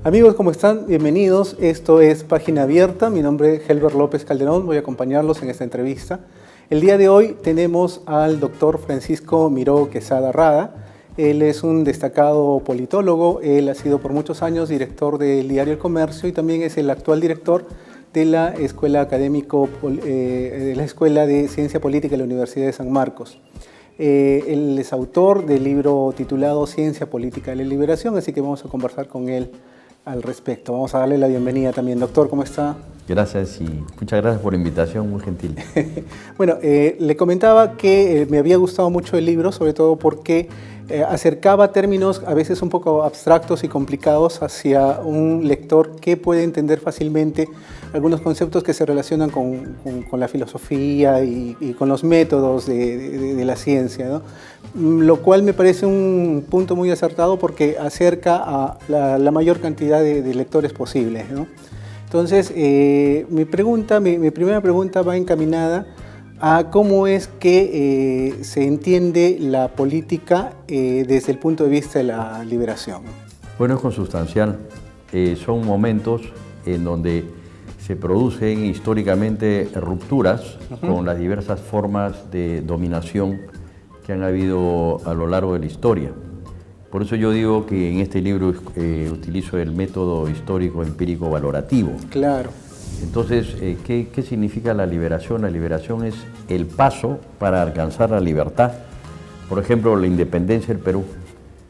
Amigos, ¿cómo están? Bienvenidos. Esto es Página Abierta. Mi nombre es Helber López Calderón. Voy a acompañarlos en esta entrevista. El día de hoy tenemos al doctor Francisco Miró Quesada Rada. Él es un destacado politólogo. Él ha sido por muchos años director del diario El Comercio y también es el actual director de la Escuela de la Escuela de Ciencia Política de la Universidad de San Marcos. Él es autor del libro titulado Ciencia Política de la Liberación, así que vamos a conversar con él al respecto. Vamos a darle la bienvenida también. Doctor, ¿cómo está? Gracias y muchas gracias por la invitación, muy gentil. Bueno, le comentaba que me había gustado mucho el libro, sobre todo porque acercaba términos a veces un poco abstractos y complicados hacia un lector que puede entender fácilmente algunos conceptos que se relacionan con la filosofía y con los métodos de la ciencia, ¿no? Lo cual me parece un punto muy acertado porque acerca a la mayor cantidad de lectores posibles, ¿no? Entonces, mi primera pregunta va encaminada a cómo es que se entiende la política desde el punto de vista de la liberación. Bueno, es consustancial. Son momentos en donde se producen históricamente rupturas con las diversas formas de dominación que han habido a lo largo de la historia. Por eso yo digo que en este libro utilizo el método histórico empírico valorativo. Claro. Entonces, ¿qué significa la liberación? La liberación es el paso para alcanzar la libertad. Por ejemplo, la independencia del Perú,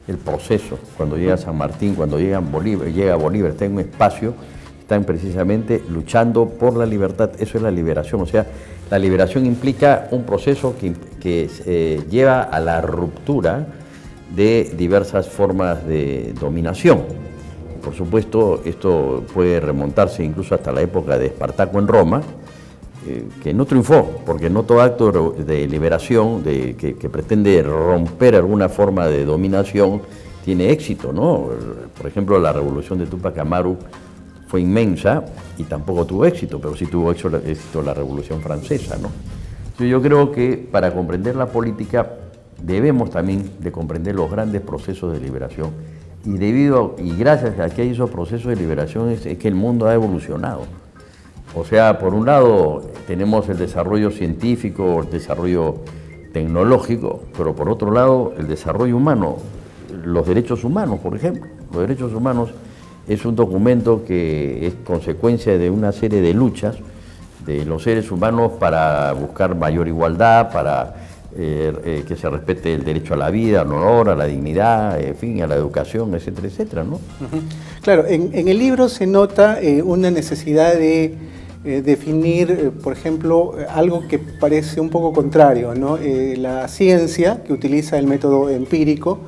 el proceso, cuando llega San Martín, cuando llega Bolívar, está en un espacio, están precisamente luchando por la libertad. Eso es la liberación. O sea, la liberación implica un proceso que lleva a la ruptura de diversas formas de dominación. Por supuesto, esto puede remontarse incluso hasta la época de Espartaco en Roma, que no triunfó, porque no todo acto de liberación que pretende romper alguna forma de dominación tiene éxito, ¿no? Por ejemplo, la revolución de Túpac Amaru fue inmensa y tampoco tuvo éxito, pero sí tuvo éxito la Revolución Francesa, ¿no? Entonces, yo creo que para comprender la política debemos también de comprender los grandes procesos de liberación y gracias a que hay esos procesos de liberación es que el mundo ha evolucionado. O sea, por un lado tenemos el desarrollo científico, el desarrollo tecnológico, pero por otro lado el desarrollo humano, los derechos humanos, por ejemplo. Los derechos humanos es un documento que es consecuencia de una serie de luchas de los seres humanos para buscar mayor igualdad, para que se respete el derecho a la vida, al honor, a la dignidad, en fin, a la educación, etcétera, etcétera, ¿no? Claro, en el libro se nota una necesidad de definir, por ejemplo, algo que parece un poco contrario, ¿no? La ciencia, que utiliza el método empírico,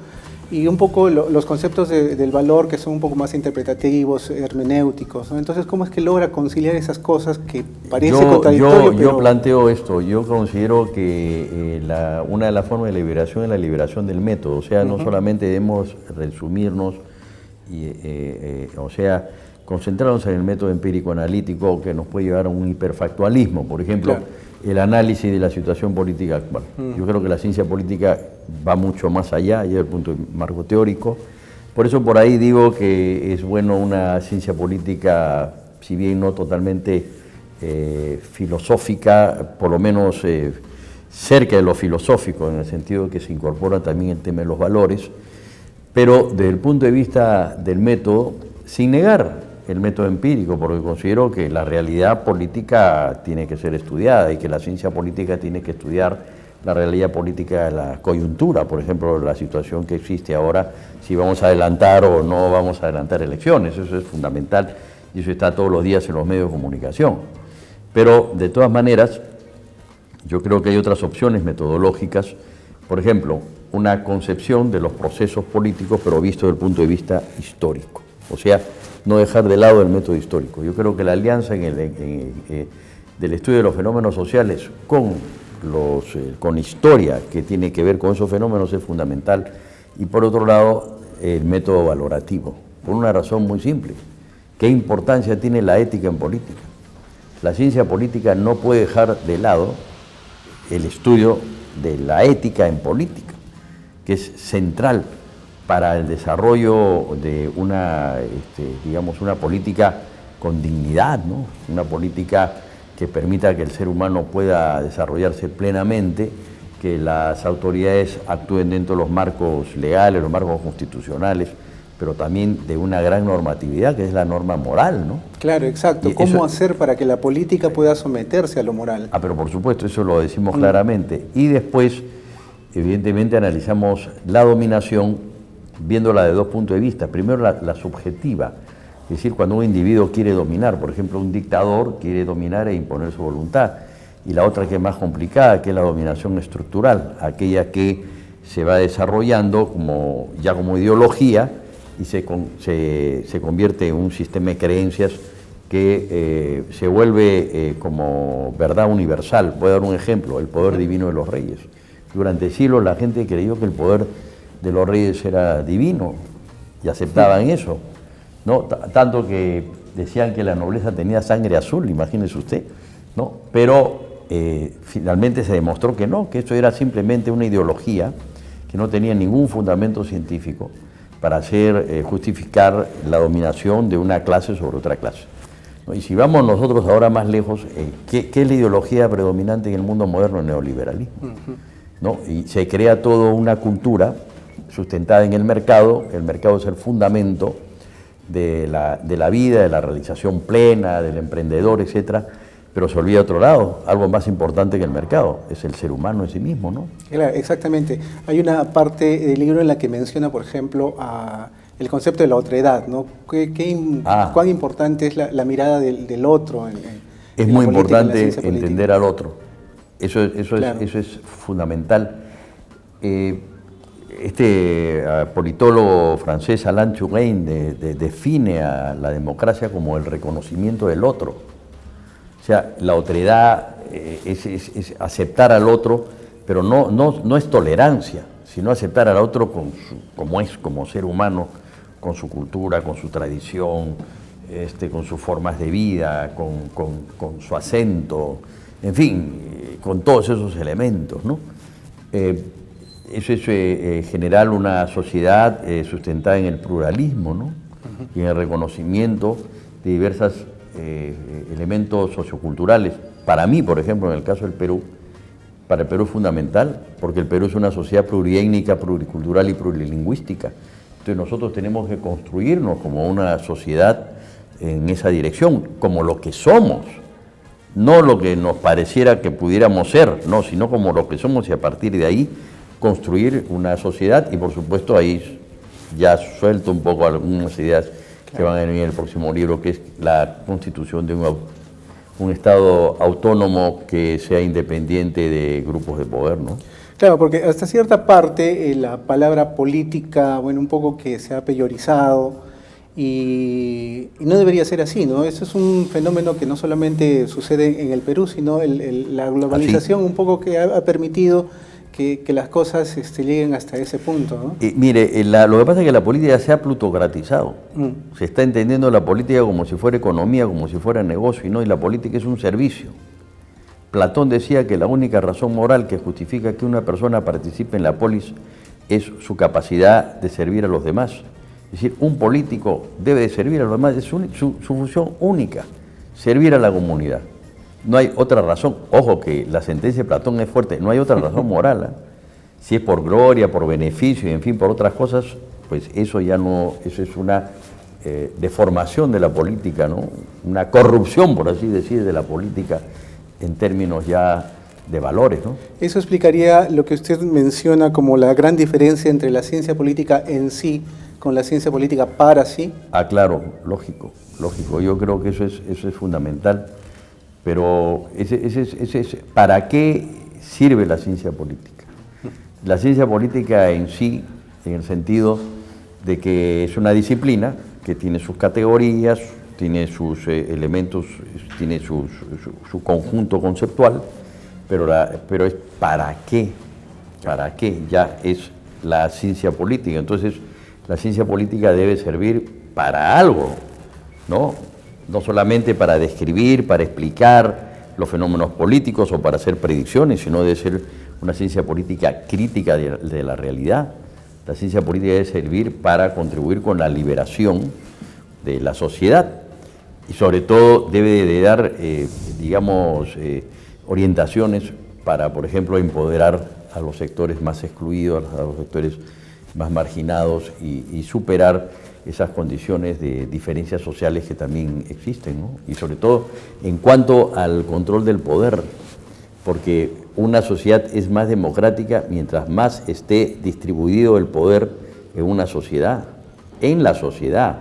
y un poco los conceptos del valor que son un poco más interpretativos, hermenéuticos, ¿no? Entonces, ¿cómo es que logra conciliar esas cosas que parece contradictorio? Yo planteo esto, yo considero que una de las formas de liberación es la liberación del método, o sea, no solamente debemos resumirnos, o sea, concentrarnos en el método empírico analítico que nos puede llevar a un hiperfactualismo, por ejemplo, claro, el análisis de la situación política actual. Yo creo que la ciencia política va mucho más allá, desde el punto de marco teórico. Por eso por ahí digo que es bueno una ciencia política, si bien no totalmente filosófica, por lo menos cerca de lo filosófico, en el sentido que se incorpora también el tema de los valores, pero desde el punto de vista del método, sin negar el método empírico, porque considero que la realidad política tiene que ser estudiada y que la ciencia política tiene que estudiar la realidad política de la coyuntura, por ejemplo, la situación que existe ahora, si vamos a adelantar o no vamos a adelantar elecciones, eso es fundamental y eso está todos los días en los medios de comunicación. Pero, de todas maneras, yo creo que hay otras opciones metodológicas, por ejemplo, una concepción de los procesos políticos, pero visto desde el punto de vista histórico. O sea, no dejar de lado el método histórico. Yo creo que la alianza del estudio de los fenómenos sociales con historia que tiene que ver con esos fenómenos es fundamental. Y por otro lado, el método valorativo, por una razón muy simple. ¿Qué importancia tiene la ética en política? La ciencia política no puede dejar de lado el estudio de la ética en política, que es central para el desarrollo de digamos, una política con dignidad, ¿no? Una política que permita que el ser humano pueda desarrollarse plenamente, que las autoridades actúen dentro de los marcos legales, los marcos constitucionales, pero también de una gran normatividad, que es la norma moral, ¿no? Claro, exacto. Y ¿Cómo eso, hacer para que la política pueda someterse a lo moral? Pero por supuesto, eso lo decimos claramente. Y después, evidentemente, analizamos la dominación viéndola de dos puntos de vista. Primero, la subjetiva, es decir, cuando un individuo quiere dominar, por ejemplo, un dictador quiere dominar e imponer su voluntad. Y la otra, que es más complicada, que es la dominación estructural, aquella que se va desarrollando ya como ideología y se convierte en un sistema de creencias que se vuelve como verdad universal. Voy a dar un ejemplo: el poder divino de los reyes. Durante siglos la gente creyó que el poder de los reyes era divino y aceptaban eso, ¿no? Tanto que decían que la nobleza tenía sangre azul, imagínese usted, ¿no? Pero finalmente se demostró que no, que esto era simplemente una ideología que no tenía ningún fundamento científico para justificar la dominación de una clase sobre otra clase, ¿no? Y si vamos nosotros ahora más lejos, ¿qué es la ideología predominante en el mundo moderno? El neoliberalismo, ¿no? Y se crea toda una cultura sustentada en el mercado es el fundamento de la vida, de la realización plena, del emprendedor, etcétera. Pero se olvida otro lado, algo más importante que el mercado, es el ser humano en sí mismo, ¿no? Claro, exactamente. Hay una parte del libro en la que menciona, por ejemplo, el concepto de la otredad, ¿no? ¿Cuán importante es la mirada del otro? Es muy importante entender al otro. Eso es fundamental. Politólogo francés Alain Touraine define a la democracia como el reconocimiento del otro. O sea, la otredad es aceptar al otro, pero no es tolerancia, sino aceptar al otro como ser humano, con su cultura, con su tradición, con sus formas de vida, con su acento, en fin, con todos esos elementos, ¿no? Eso es generar una sociedad sustentada en el pluralismo, ¿no? Y en el reconocimiento de diversas elementos socioculturales. Para mí, por ejemplo, en el caso del Perú, para el Perú es fundamental, porque el Perú es una sociedad pluriétnica, pluricultural y plurilingüística. Entonces nosotros tenemos que construirnos como una sociedad en esa dirección, como lo que somos, no lo que nos pareciera que pudiéramos ser, no, sino como lo que somos, y a partir de ahí construir una sociedad. Y por supuesto ahí ya suelto un poco algunas ideas que van a venir en el próximo libro, que es la constitución de un Estado autónomo que sea independiente de grupos de poder, ¿no? Claro, porque hasta cierta parte la palabra política, bueno, un poco que se ha peyorizado y no debería ser así, ¿no? Eso es un fenómeno que no solamente sucede en el Perú, sino la globalización un poco que ha permitido que las cosas lleguen hasta ese punto, ¿no? Mire, lo que pasa es que la política se ha plutocratizado. Se está entendiendo la política como si fuera economía, como si fuera negocio, y la política es un servicio. Platón decía que la única razón moral que justifica que una persona participe en la polis es su capacidad de servir a los demás. Es decir, un político debe de servir a los demás, es su función única, servir a la comunidad. No hay otra razón. Ojo que la sentencia de Platón es fuerte, no hay otra razón moral, ¿eh? Si es por gloria, por beneficio y en fin, por otras cosas, pues eso ya no, eso es una deformación de la política, ¿no? Una corrupción, por así decir, de la política en términos ya de valores, ¿no? Eso explicaría lo que usted menciona como la gran diferencia entre la ciencia política en sí con la ciencia política para sí. Claro, lógico. Yo creo que eso es fundamental. Pero ¿para qué sirve la ciencia política? La ciencia política en sí, en el sentido de que es una disciplina que tiene sus categorías, tiene sus elementos, tiene su conjunto conceptual, pero es ¿para qué? ¿Para qué? Ya es la ciencia política. Entonces, la ciencia política debe servir para algo, ¿no? No solamente para describir, para explicar los fenómenos políticos o para hacer predicciones, sino debe ser una ciencia política crítica de la realidad. La ciencia política debe servir para contribuir con la liberación de la sociedad y sobre todo debe de dar, orientaciones para, por ejemplo, empoderar a los sectores más excluidos, a los sectores más marginados y superar esas condiciones de diferencias sociales que también existen, ¿no? Y sobre todo en cuanto al control del poder, porque una sociedad es más democrática mientras más esté distribuido el poder en una sociedad, en la sociedad,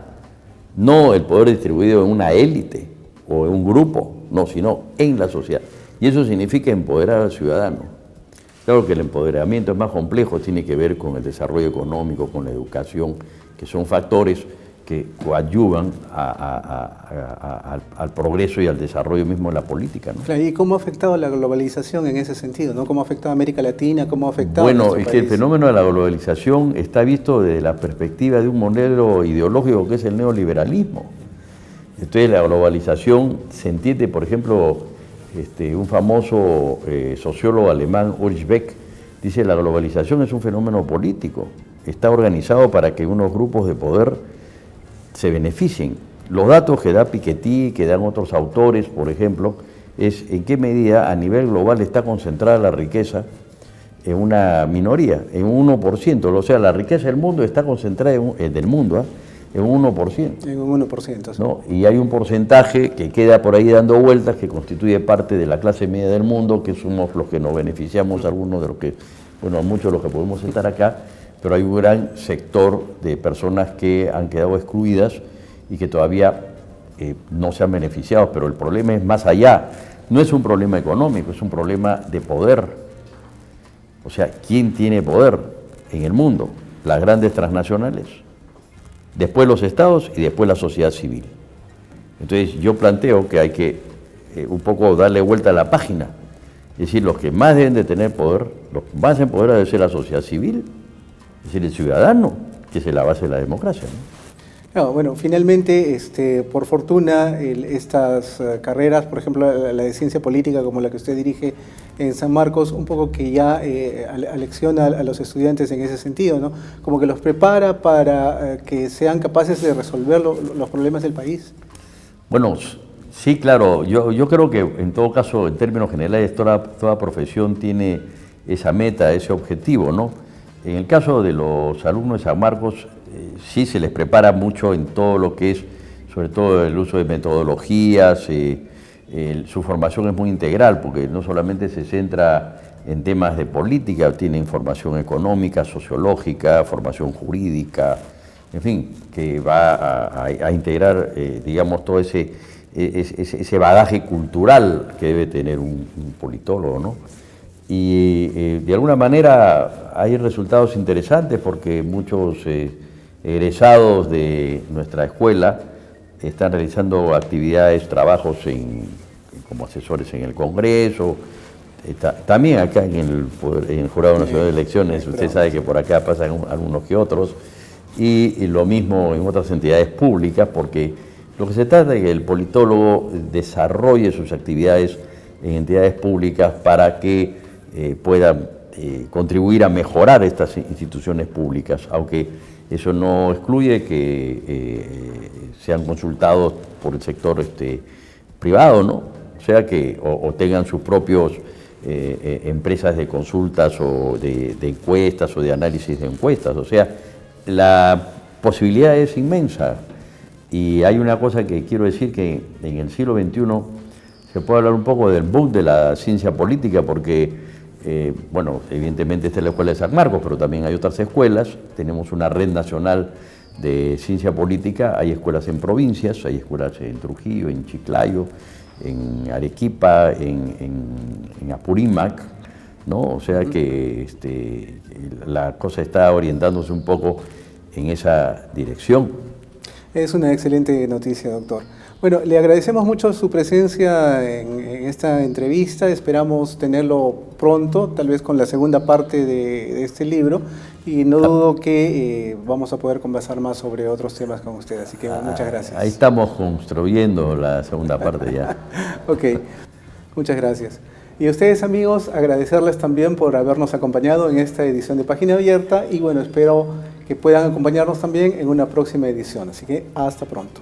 no el poder distribuido en una élite o en un grupo, no, sino en la sociedad. Y eso significa empoderar al ciudadano. Claro que el empoderamiento es más complejo, tiene que ver con el desarrollo económico, con la educación, que son factores que coadyuvan al progreso y al desarrollo mismo de la política, ¿no? ¿Y cómo ha afectado la globalización en ese sentido, ¿no? ¿Cómo ha afectado a América Latina? ¿Cómo ha afectado a nuestro país? Que el fenómeno de la globalización está visto desde la perspectiva de un modelo ideológico que es el neoliberalismo. Entonces la globalización se entiende, por ejemplo, un famoso sociólogo alemán, Ulrich Beck, dice: la globalización es un fenómeno político, está organizado para que unos grupos de poder se beneficien. Los datos que da Piketty, que dan otros autores, por ejemplo, es en qué medida a nivel global está concentrada la riqueza en una minoría, en un 1%. O sea, la riqueza del mundo está concentrada en un 1%. En un 1%. Sí. ¿No? Y hay un porcentaje que queda por ahí dando vueltas, que constituye parte de la clase media del mundo, que somos los que nos beneficiamos, algunos de los que, bueno, muchos de los que podemos estar acá, pero hay un gran sector de personas que han quedado excluidas y que todavía no se han beneficiado, pero el problema es más allá. No es un problema económico, es un problema de poder. O sea, ¿quién tiene poder en el mundo? Las grandes transnacionales, después los estados y después la sociedad civil. Entonces yo planteo que hay que un poco darle vuelta a la página, es decir, los que más deben de tener poder, los que más empoderados debe ser la sociedad civil, es decir, el ciudadano, que es la base de la democracia, ¿no? No, bueno, finalmente, por fortuna, estas carreras, por ejemplo, la de ciencia política, como la que usted dirige en San Marcos, un poco que ya alecciona a los estudiantes en ese sentido, ¿no? Como que los prepara para que sean capaces de resolver los problemas del país. Bueno, sí, claro. Yo creo que en todo caso, en términos generales, toda profesión tiene esa meta, ese objetivo, ¿no? En el caso de los alumnos de San Marcos, sí se les prepara mucho en todo lo que es, sobre todo el uso de metodologías, su formación es muy integral, porque no solamente se centra en temas de política, tiene información económica, sociológica, formación jurídica, en fin, que va a integrar, digamos, todo ese bagaje cultural que debe tener un politólogo, ¿no? Y de alguna manera hay resultados interesantes porque muchos egresados de nuestra escuela están realizando actividades, trabajos como asesores en el Congreso, también acá en el Jurado Nacional de Elecciones. Usted sabe que por acá pasan algunos que otros, y lo mismo en otras entidades públicas, porque lo que se trata es que el politólogo desarrolle sus actividades en entidades públicas para que puedan contribuir a mejorar estas instituciones públicas, aunque eso no excluye que sean consultados por el sector privado, ¿no? O sea que o tengan sus propios empresas de consultas o de encuestas o de análisis de encuestas. O sea, la posibilidad es inmensa. Y hay una cosa que quiero decir, que en el siglo XXI se puede hablar un poco del boom de la ciencia política, porque bueno, evidentemente esta es la Escuela de San Marcos, pero también hay otras escuelas. Tenemos una red nacional de ciencia política, hay escuelas en provincias, hay escuelas en Trujillo, en Chiclayo, en Arequipa, en Apurímac, ¿no? O sea que la cosa está orientándose un poco en esa dirección. Es una excelente noticia, doctor. Bueno, le agradecemos mucho su presencia en esta entrevista. Esperamos tenerlo pronto, tal vez con la segunda parte de este libro. Y no dudo que vamos a poder conversar más sobre otros temas con usted. Así que muchas gracias. Ahí estamos construyendo la segunda parte ya. Ok, muchas gracias. Y a ustedes, amigos, agradecerles también por habernos acompañado en esta edición de Página Abierta. Y bueno, espero que puedan acompañarnos también en una próxima edición. Así que hasta pronto.